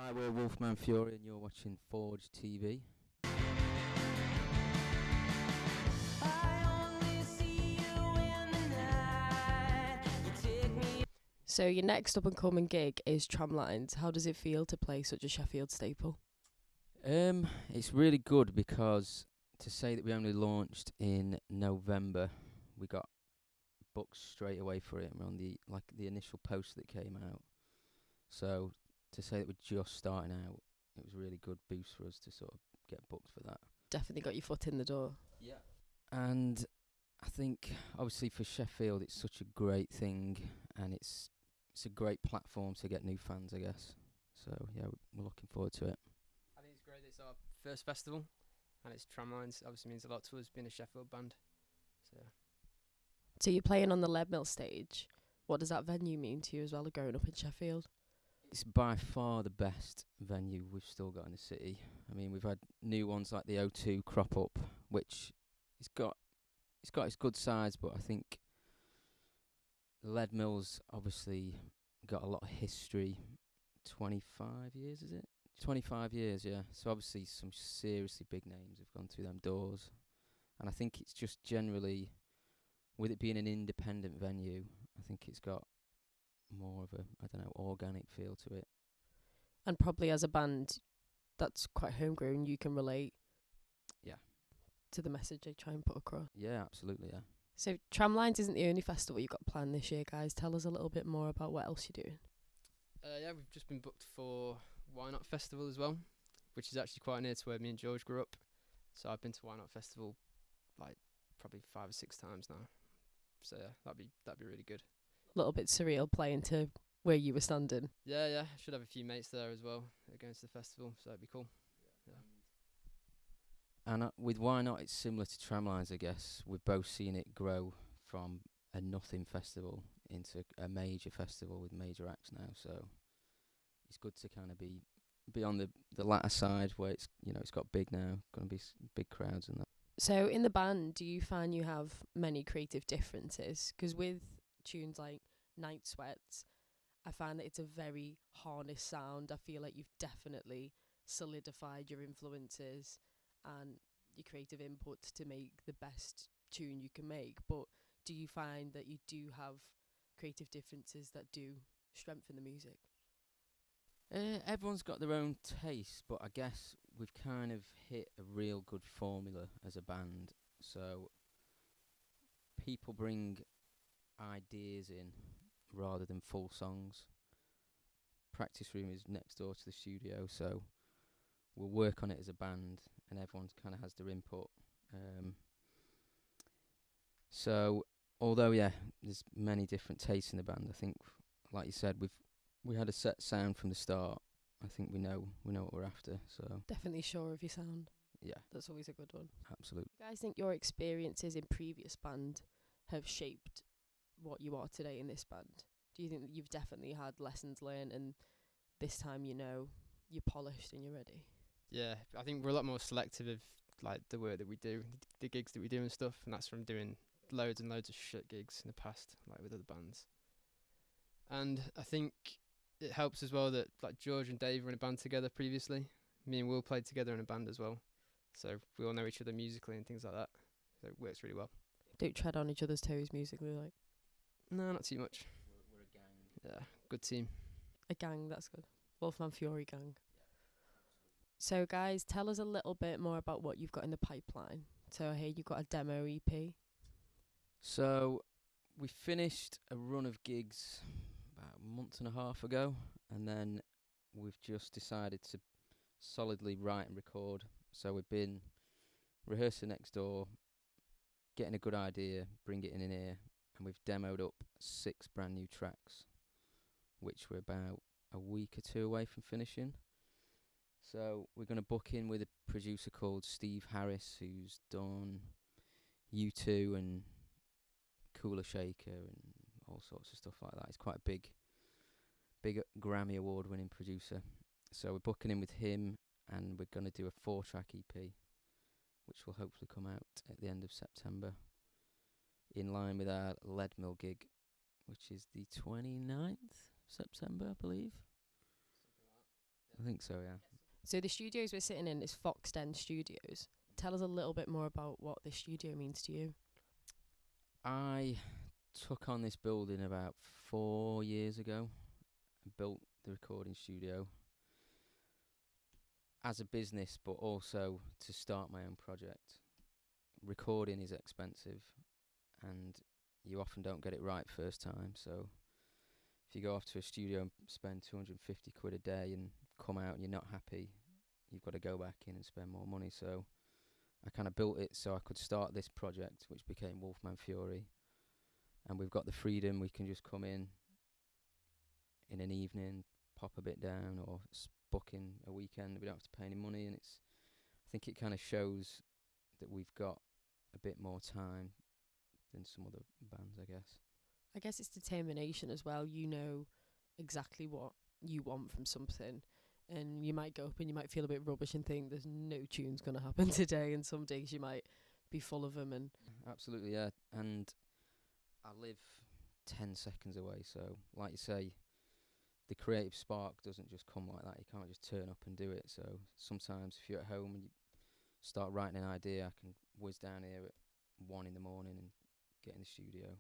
Hi, we're Wulfman Fury and you're watching Forge TV. So your next up and coming gig is Tramlines. How does it feel to play such a Sheffield staple? It's really good because to say that we only launched in November, we got booked straight away for it. And we're on the initial post that came out. So to say that we're just starting out, it was a really good boost for us to sort of get booked for that. Definitely got your foot in the door. Yeah. And I think obviously for Sheffield it's such a great thing, and it's a great platform to get new fans, I guess. So yeah, we're looking forward to it. I think it's great that it's our first festival, and it's Tramlines. Obviously means a lot to us being a Sheffield band. So you're playing on the Leadmill stage. What does that venue mean to you as well, growing up in Sheffield? It's by far the best venue we've still got in the city. I mean, we've had new ones like the O2 crop up, which it's got its good sides, but I think Leadmill's obviously got a lot of history. 25 years, is it? 25 years, yeah. So obviously some seriously big names have gone through them doors. And I think it's just generally, with it being an independent venue, I think it's got more of a, organic feel to it. And probably as a band that's quite homegrown, you can relate to the message they try and put across. Yeah, absolutely, yeah. So Tramlines isn't the only festival you've got planned this year, guys. Tell us a little bit more about what else you're doing. We've just been booked for Why Not Festival as well, which is actually quite near to where me and George grew up. So I've been to Why Not Festival like probably 5 or 6 times now. So yeah, that'd be really good. A little bit surreal playing to where you were standing. Yeah. I should have a few mates there as well that are going to the festival, so that'd be cool. Yeah. And with Why Not, it's similar to Tramlines, I guess. We've both seen it grow from a nothing festival into a major festival with major acts now. So it's good to kind of be on the latter side where it's it's got big now, going to be big crowds and that. So in the band, do you find you have many creative differences? Because with tunes like Night Sweats, I find that it's a very harness sound. I feel like you've definitely solidified your influences and your creative input to make the best tune you can make. But do you find that you do have creative differences that do strengthen the music? Everyone's got their own taste, but I guess we've kind of hit a real good formula as a band. So people bring ideas in rather than full songs. Practice room is next door to the studio, so we'll work on it as a band, and everyone kind of has their input. So although there's many different tastes in the band, I think, like you said, we had a set sound from the start. I think we know what we're after. So Definitely sure of your sound. yeah, That's always a good one. absolutely. You guys think your experiences in previous band have shaped what you are today in this band? Do you think that you've definitely had lessons learned and this time you're polished and you're ready? Yeah, I think we're a lot more selective of like the work that we do, the gigs that we do and stuff, and that's from doing loads and loads of shit gigs in the past, like with other bands. And I think it helps as well that like George and Dave were in a band together previously. Me and Will played together in a band as well, so we all know each other musically and things like that. So it works really well. Don't tread on each other's toes musically, like No, not too much. We're a gang. Yeah, good team. a gang. That's good. Wulfman Fury gang. So guys, tell us a little bit more about what you've got in the pipeline. So I hear you've got a demo EP. So we finished a run of gigs about a month and a half ago, and then we've just decided to solidly write and record. So we've been rehearsing next door, getting a good idea, bring it in here, and we've demoed up 6 brand new tracks, which we're about a week or 2 away from finishing. So we're going to book in with a producer called Steve Harris, who's done U2 and Cooler Shaker and all sorts of stuff like that. He's quite a big Grammy award winning producer. So we're booking in with him, and we're going to do a 4-track EP, which will hopefully come out at the end of September, in line with our Leadmill gig, which is the 29th September, I believe. I think so, yeah. So the studios we're sitting in is Foxden Studios. Tell us a little bit more about what this studio means to you. I took on this building about 4 years ago and built the recording studio as a business, but also to start my own project. Recording is expensive, and you often don't get it right first time. So if you go off to a studio and spend 250 quid a day and come out and you're not happy, you've got to go back in and spend more money. So I kind of built it so I could start this project, which became Wulfman Fury. And we've got the freedom, we can just come in an evening, pop a bit down, or book in a weekend. We don't have to pay any money, and I think it kind of shows that we've got a bit more time than some other bands, I guess. I guess it's determination as well. You know exactly what you want from something, and you might go up and you might feel a bit rubbish and think there's no tune's going to happen today, and some days you might be full of them. And Absolutely, yeah. And I live 10 seconds away, so like you say, the creative spark doesn't just come like that. You can't just turn up and do it. So sometimes if you're at home and you start writing an idea, I can whiz down here at 1 in the morning and get in the studio.